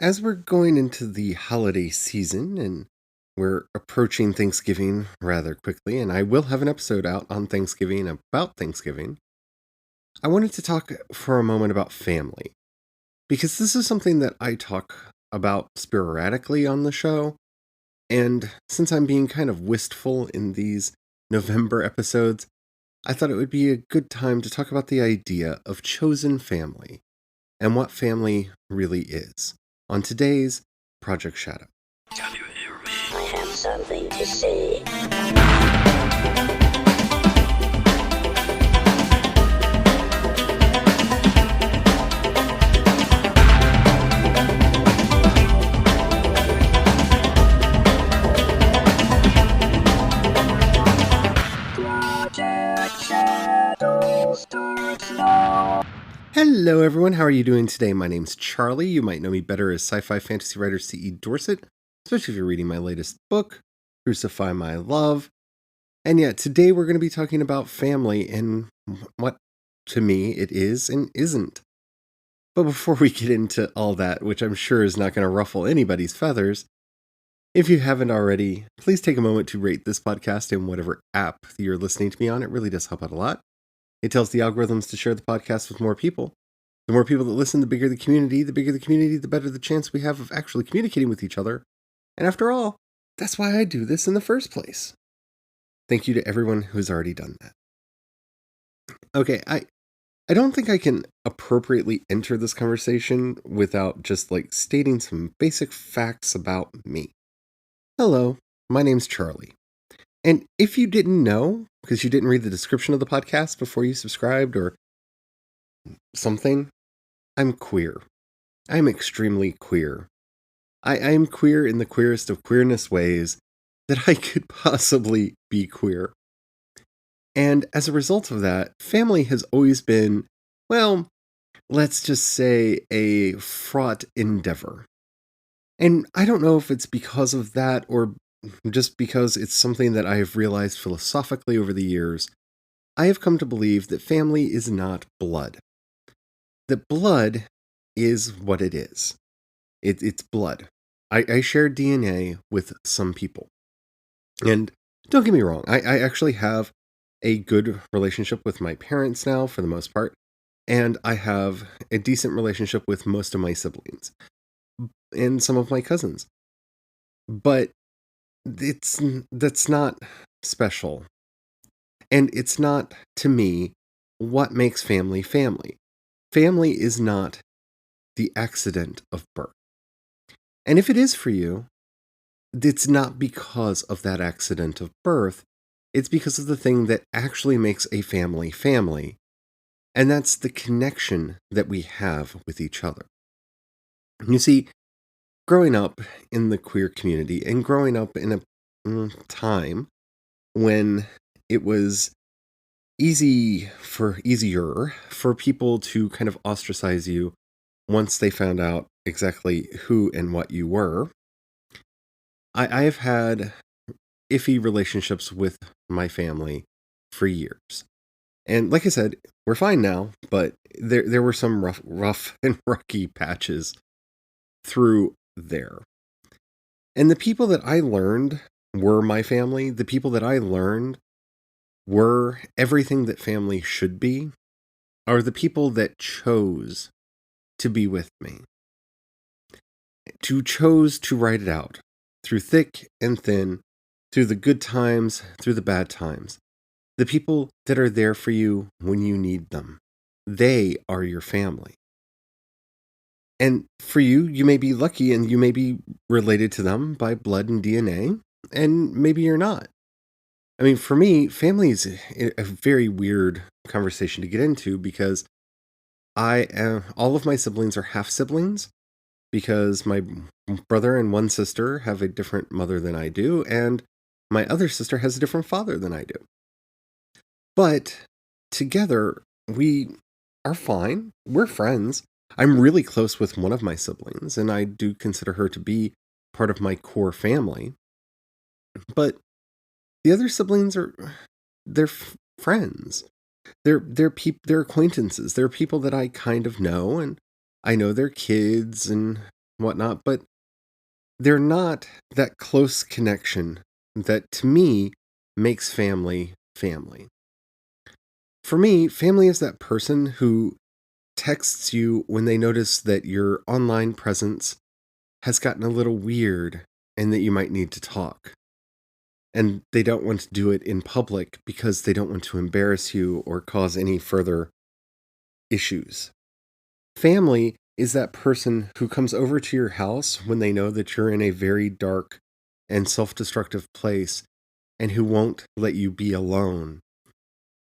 As we're going into the holiday season and we're approaching Thanksgiving rather quickly, and I will have an episode out on Thanksgiving about Thanksgiving, I wanted to talk for a moment about family because this is something that I talk about sporadically on the show. And since I'm being kind of wistful in these November episodes, I thought it would be a good time to talk about the idea of chosen family and what family really is on today's Project Shadow. I have something to say. Project Shadow starts now. Hello, everyone. How are you doing today? My name's Charlie. You might know me better as sci-fi fantasy writer C.E. Dorset, especially if you're reading my latest book, Crucify My Love. And yet, today we're going to be talking about family and what, to me, it is and isn't. But before we get into all that, which I'm sure is not going to ruffle anybody's feathers, if you haven't already, please take a moment to rate this podcast in whatever app you're listening to me on. It really does help out a lot. It tells the algorithms to share the podcast with more people. The more people that listen, the bigger the community. The bigger the community, the better the chance we have of actually communicating with each other. And after all, that's why I do this in the first place. Thank you to everyone who's already done that. Okay, I don't think I can appropriately enter this conversation without just stating some basic facts about me. Hello, my name's Charlie. And if you didn't know, because you didn't read the description of the podcast before you subscribed or something, I'm queer. I'm extremely queer. I'm queer in the queerest of queerness ways that I could possibly be queer. And as a result of that, family has always been, well, let's just say a fraught endeavor. And I don't know if it's because of that or just because it's something that I have realized philosophically over the years. I have come to believe that family is not blood. That blood is what it is. It's blood. I share DNA with some people. And don't get me wrong, I actually have a good relationship with my parents now, for the most part. And I have a decent relationship with most of my siblings and some of my cousins. But that's not special. And it's not, to me, what makes family family. Family is not the accident of birth. And if it is for you, it's not because of that accident of birth. It's because of the thing that actually makes a family family. And that's the connection that we have with each other. You see, growing up in the queer community and growing up in a time when it was easier for people to kind of ostracize you once they found out exactly who and what you were, I have had iffy relationships with my family for years. And like I said, we're fine now, but there were some rough and rocky patches through there. And the people that I learned were my family. The people that I learned were everything that family should be, are the people that chose to be with me, chose to ride it out through thick and thin, through the good times, through the bad times. The people that are there for you when you need them. They are your family. And for you, you may be lucky and you may be related to them by blood and DNA, and maybe you're not. I mean, for me, family is a very weird conversation to get into because all of my siblings are half siblings because my brother and one sister have a different mother than I do, and my other sister has a different father than I do. But together, we are fine. We're friends. I'm really close with one of my siblings, and I do consider her to be part of my core family. But the other siblings they're friends. They're acquaintances. They're people that I kind of know, and I know their kids, and whatnot, but they're not that close connection that, to me, makes family family. For me, family is that person who texts you when they notice that your online presence has gotten a little weird and that you might need to talk. And they don't want to do it in public because they don't want to embarrass you or cause any further issues. Family is that person who comes over to your house when they know that you're in a very dark and self-destructive place and who won't let you be alone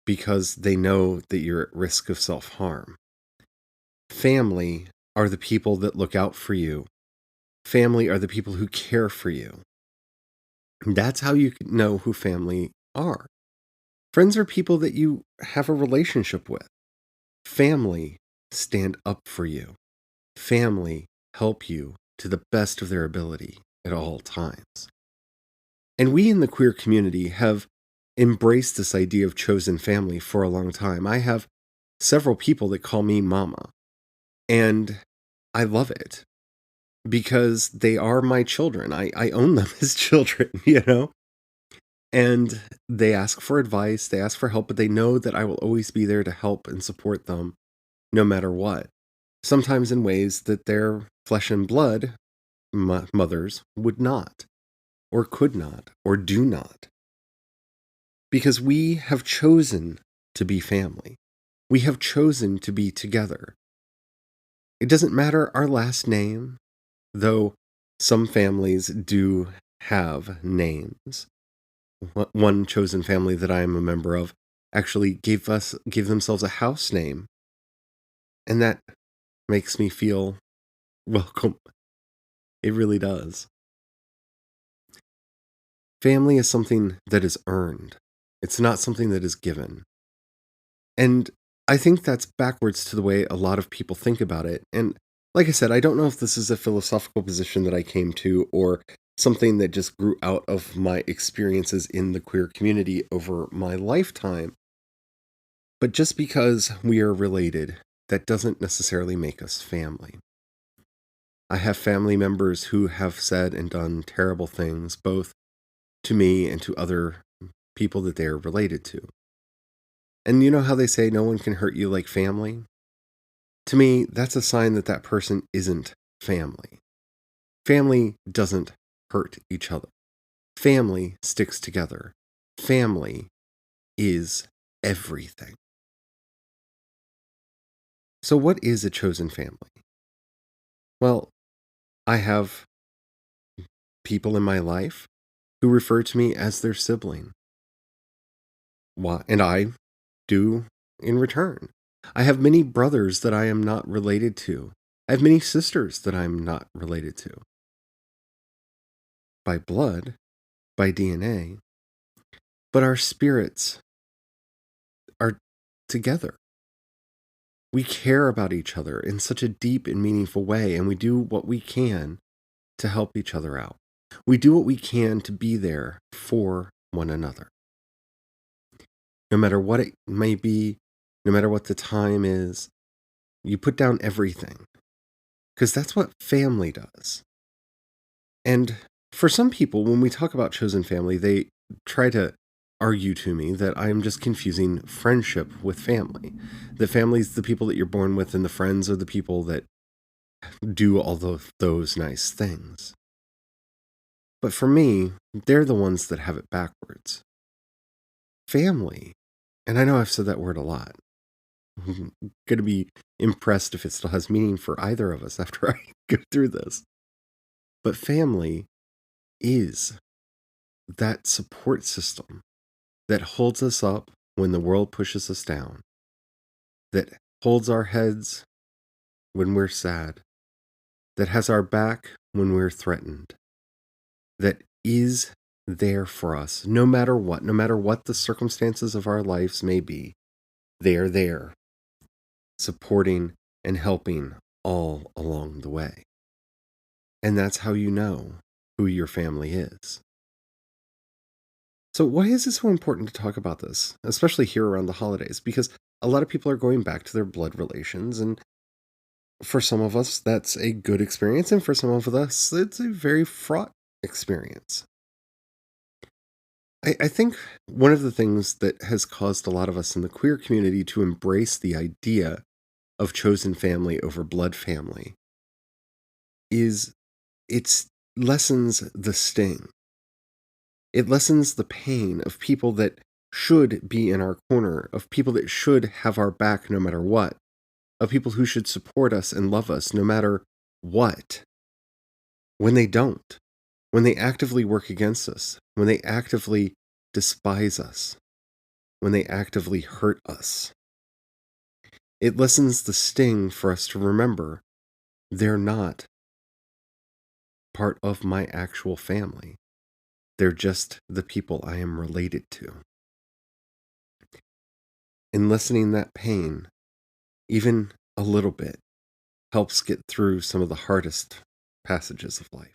because they know that you're at risk of self-harm. Family are the people that look out for you. Family are the people who care for you. That's how you know who family are. Friends are people that you have a relationship with. Family stand up for you. Family help you to the best of their ability at all times. And we in the queer community have embraced this idea of chosen family for a long time. I have several people that call me mama, and I love it because they are my children. I own them as children, And they ask for advice, they ask for help, but they know that I will always be there to help and support them no matter what. Sometimes in ways that their flesh and blood mothers would not, or could not, or do not. Because we have chosen to be family. We have chosen to be together. It doesn't matter our last name, though some families do have names. One chosen family that I am a member of actually gave themselves a house name. And that makes me feel welcome. It really does. Family is something that is earned. It's not something that is given. And I think that's backwards to the way a lot of people think about it. And like I said, I don't know if this is a philosophical position that I came to or something that just grew out of my experiences in the queer community over my lifetime. But just because we are related, that doesn't necessarily make us family. I have family members who have said and done terrible things, both to me and to other people that they are related to. And you know how they say no one can hurt you like family? To me, that's a sign that that person isn't family. Family doesn't hurt each other. Family sticks together. Family is everything. So what is a chosen family? Well, I have people in my life who refer to me as their sibling. And I do in return. I have many brothers that I am not related to. I have many sisters that I am not related to. By blood, by DNA, but our spirits are together. We care about each other in such a deep and meaningful way, and we do what we can to help each other out. We do what we can to be there for one another. No matter what it may be, no matter what the time is, you put down everything. Because that's what family does. And for some people, when we talk about chosen family, they try to argue to me that I'm just confusing friendship with family. The family's the people that you're born with, and the friends are the people that do all of those nice things. But for me, they're the ones that have it backwards. Family, and I know I've said that word a lot. I'm going to be impressed if it still has meaning for either of us after I go through this. But family is that support system that holds us up when the world pushes us down, that holds our heads when we're sad, that has our back when we're threatened, that is there for us no matter what the circumstances of our lives may be. They are there, supporting and helping all along the way. And that's how you know who your family is. So why is it so important to talk about this, especially here around the holidays? Because a lot of people are going back to their blood relations, and For some of us, that's a good experience, and for some of us, it's a very fraught experience. I think one of the things that has caused a lot of us in the queer community to embrace the idea of chosen family over blood family is it lessens the sting. It lessens the pain of people that should be in our corner, of people that should have our back no matter what, of people who should support us and love us no matter what. When they don't, when they actively work against us, when they actively despise us, when they actively hurt us. It lessens the sting for us to remember they're not part of my actual family. They're just the people I am related to. And lessening that pain, even a little bit, helps get through some of the hardest passages of life.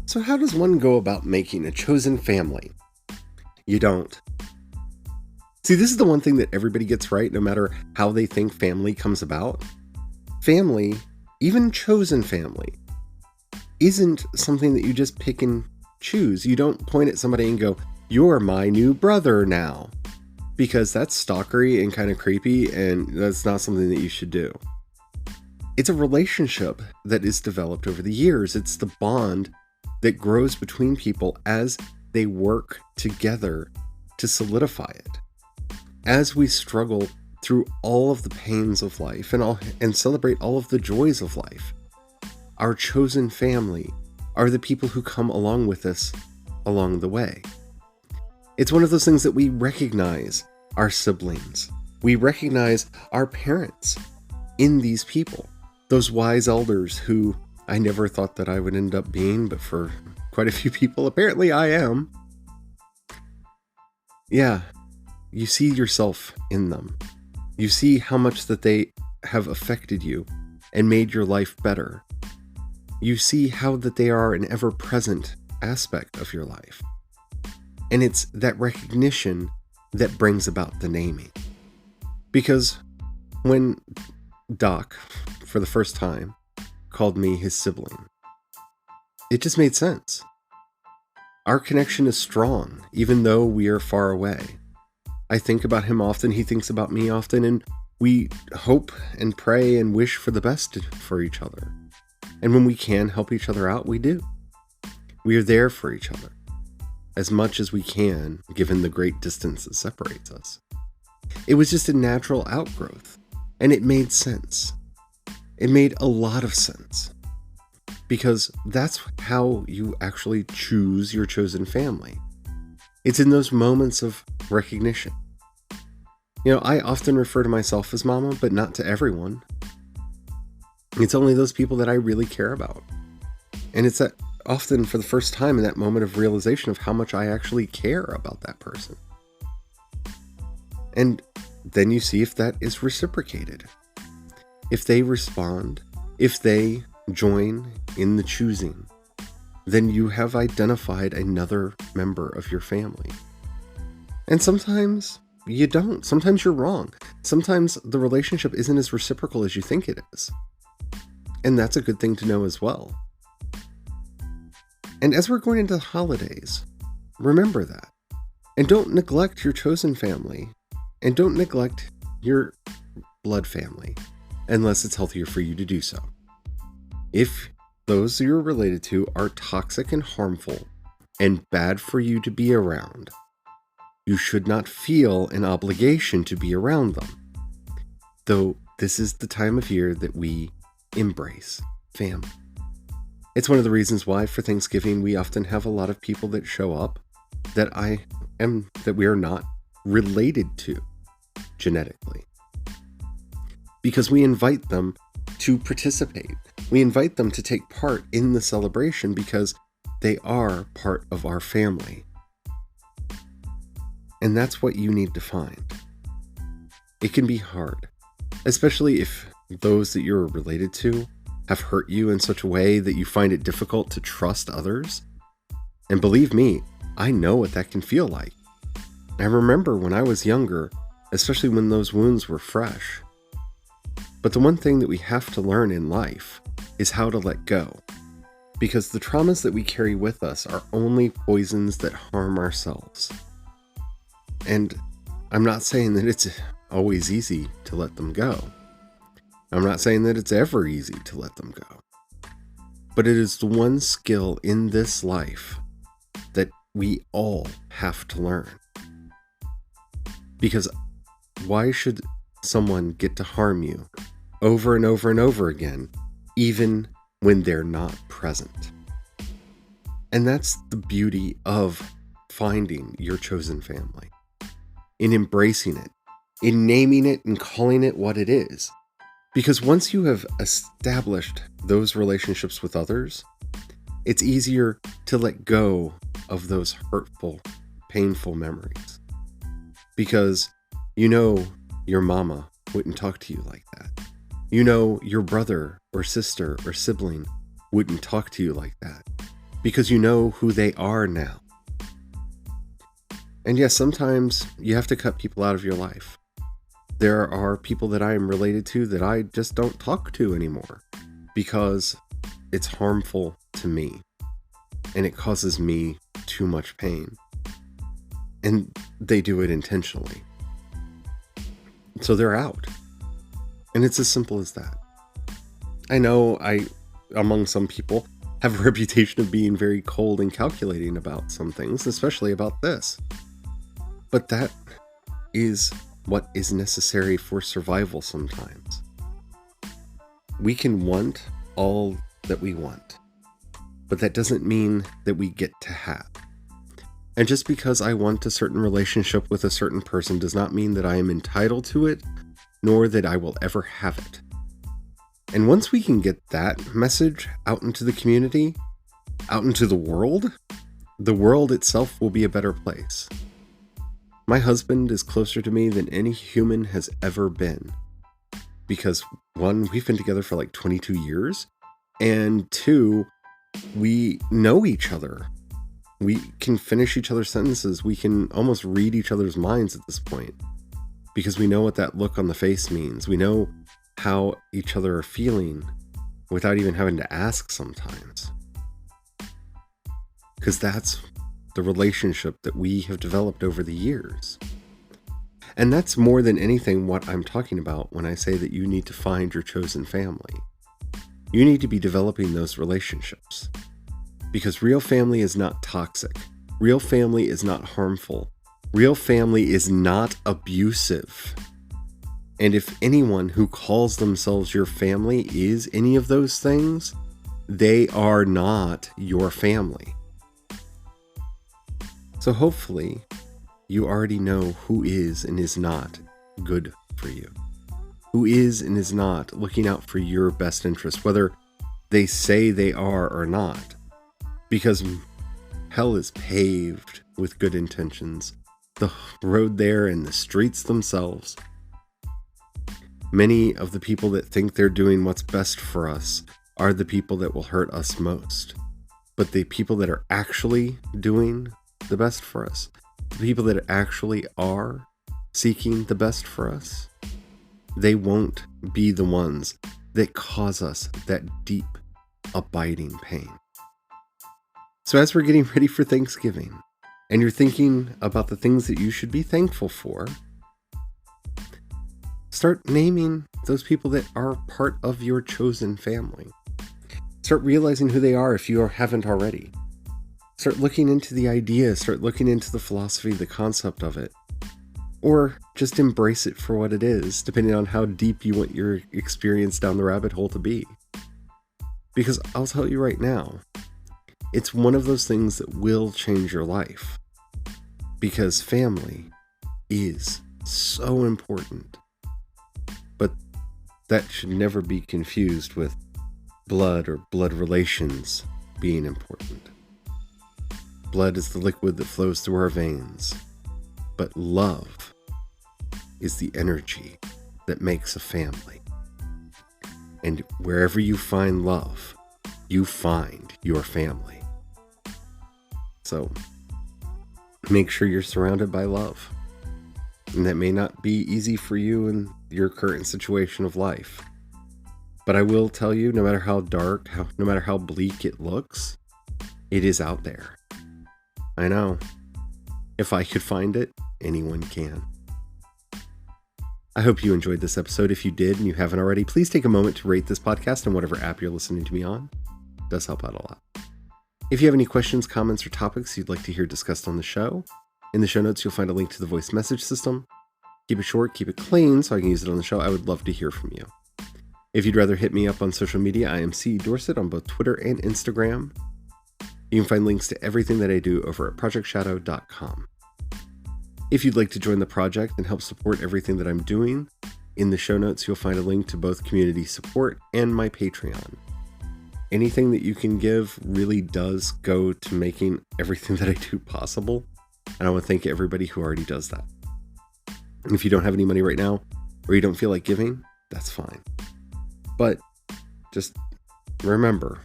So how does one go about making a chosen family? You don't. See, this is the one thing that everybody gets right, no matter how they think family comes about. Family, even chosen family, isn't something that you just pick and choose. You don't point at somebody and go, "You're my new brother now," because that's stalkery and kind of creepy, and that's not something that you should do. It's a relationship that is developed over the years. It's the bond that grows between people as they work together to solidify it. As we struggle through all of the pains of life and celebrate all of the joys of life, our chosen family are the people who come along with us along the way. It's one of those things that we recognize our siblings. We recognize our parents in these people, those wise elders who I never thought that I would end up being, but for quite a few people, apparently I am. Yeah, you see yourself in them. You see how much that they have affected you and made your life better. You see how that they are an ever-present aspect of your life. And it's that recognition that brings about the naming. Because when Doc, for the first time, called me his sibling, it just made sense. Our connection is strong, even though we are far away. I think about him often, he thinks about me often, and we hope and pray and wish for the best for each other. And when we can help each other out, we do. We are there for each other, as much as we can, given the great distance that separates us. It was just a natural outgrowth, and it made sense. It made a lot of sense, because that's how you actually choose your chosen family. It's in those moments of recognition. I often refer to myself as mama, but not to everyone. It's only those people that I really care about. And it's that often for the first time in that moment of realization of how much I actually care about that person. And then you see if that is reciprocated. If they respond, if they join in the choosing, then you have identified another member of your family. And sometimes you don't. Sometimes you're wrong. Sometimes the relationship isn't as reciprocal as you think it is. And that's a good thing to know as well. And as we're going into the holidays, remember that. And don't neglect your chosen family. And don't neglect your blood family, unless it's healthier for you to do so. If those you're related to are toxic and harmful and bad for you to be around, you should not feel an obligation to be around them. Though this is the time of year that we embrace family. It's one of the reasons why for Thanksgiving we often have a lot of people that show up that we are not related to genetically. Because we invite them to participate. We invite them to take part in the celebration because they are part of our family. And that's what you need to find. It can be hard, especially if those that you're related to have hurt you in such a way that you find it difficult to trust others. And believe me, I know what that can feel like. I remember when I was younger, especially when those wounds were fresh. But the one thing that we have to learn in life is how to let go. Because the traumas that we carry with us are only poisons that harm ourselves. And I'm not saying that it's always easy to let them go. I'm not saying that it's ever easy to let them go. But it is the one skill in this life that we all have to learn. Because why should someone get to harm you over and over and over again, even when they're not present? And that's the beauty of finding your chosen family, in embracing it, in naming it and calling it what it is. Because once you have established those relationships with others, it's easier to let go of those hurtful, painful memories. Because you know your mama wouldn't talk to you like that. You know your brother or sister or sibling wouldn't talk to you like that. Because you know who they are now. And yes, sometimes you have to cut people out of your life. There are people that I am related to that I just don't talk to anymore because it's harmful to me and it causes me too much pain. And they do it intentionally. So they're out. And it's as simple as that. I know among some people, have a reputation of being very cold and calculating about some things, especially about this. But that is what is necessary for survival sometimes. We can want all that we want, but that doesn't mean that we get to have. And just because I want a certain relationship with a certain person does not mean that I am entitled to it, nor that I will ever have it. And once we can get that message out into the community, out into the world itself will be a better place. My husband is closer to me than any human has ever been. Because one, we've been together for like 22 years. And two, we know each other. We can finish each other's sentences. We can almost read each other's minds at this point. Because we know what that look on the face means. We know how each other are feeling without even having to ask sometimes. Because that's the relationship that we have developed over the years. And that's more than anything what I'm talking about when I say that you need to find your chosen family. You need to be developing those relationships. Because real family is not toxic. Real family is not harmful. Real family is not abusive. And if anyone who calls themselves your family is any of those things, they are not your family. So hopefully, you already know who is and is not good for you. Who is and is not looking out for your best interest, whether they say they are or not. Because hell is paved with good intentions. The road there and the streets themselves. Many of the people that think they're doing what's best for us are the people that will hurt us most. But the people that are actually doing the best for us, the people that actually are seeking the best for us, they won't be the ones that cause us that deep, abiding pain. So as we're getting ready for Thanksgiving, and you're thinking about the things that you should be thankful for, start naming those people that are part of your chosen family. Start realizing who they are if you haven't already. Start looking into the idea, start looking into the philosophy, the concept of it. Or just embrace it for what it is, depending on how deep you want your experience down the rabbit hole to be. Because I'll tell you right now, it's one of those things that will change your life. Because family is so important. But that should never be confused with blood or blood relations being important. Blood is the liquid that flows through our veins. But love is the energy that makes a family. And wherever you find love, you find your family. So, make sure you're surrounded by love. And that may not be easy for you in your current situation of life. But I will tell you, no matter how dark, no matter how bleak it looks, it is out there. I know. If I could find it, anyone can. I hope you enjoyed this episode. If you did and you haven't already, please take a moment to rate this podcast on whatever app you're listening to me on. It does help out a lot. If you have any questions, comments, or topics you'd like to hear discussed on the show, in the show notes you'll find a link to the voice message system. Keep it short, keep it clean so I can use it on the show. I would love to hear from you. If you'd rather hit me up on social media, I am CE Dorset on both Twitter and Instagram. You can find links to everything that I do over at projectshadow.com. If you'd like to join the project and help support everything that I'm doing, in the show notes you'll find a link to both community support and my Patreon. Anything that you can give really does go to making everything that I do possible, and I want to thank everybody who already does that. And if you don't have any money right now, or you don't feel like giving, that's fine. But just remember,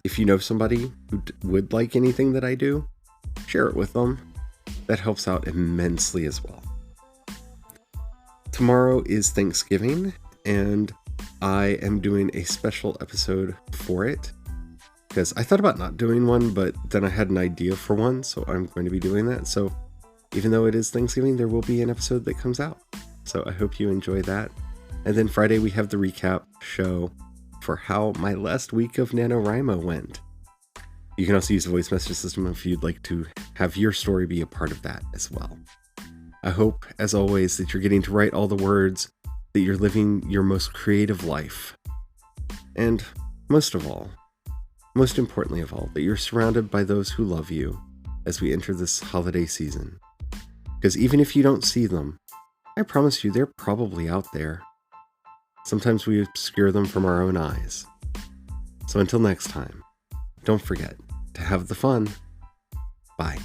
if you know somebody who would like anything that I do, share it with them. That helps out immensely as well. Tomorrow is Thanksgiving, and I am doing a special episode for it, because I thought about not doing one, but then I had an idea for one, so I'm going to be doing that. So even though it is Thanksgiving, there will be an episode that comes out. So I hope you enjoy that. And then Friday, we have the recap show for how my last week of NaNoWriMo went. You can also use the voice message system if you'd like to have your story be a part of that as well. I hope, as always, that you're getting to write all the words, that you're living your most creative life. And most of all, most importantly of all, that you're surrounded by those who love you as we enter this holiday season. Because even if you don't see them, I promise you they're probably out there. Sometimes we obscure them from our own eyes. So until next time, don't forget to have the fun. Bye.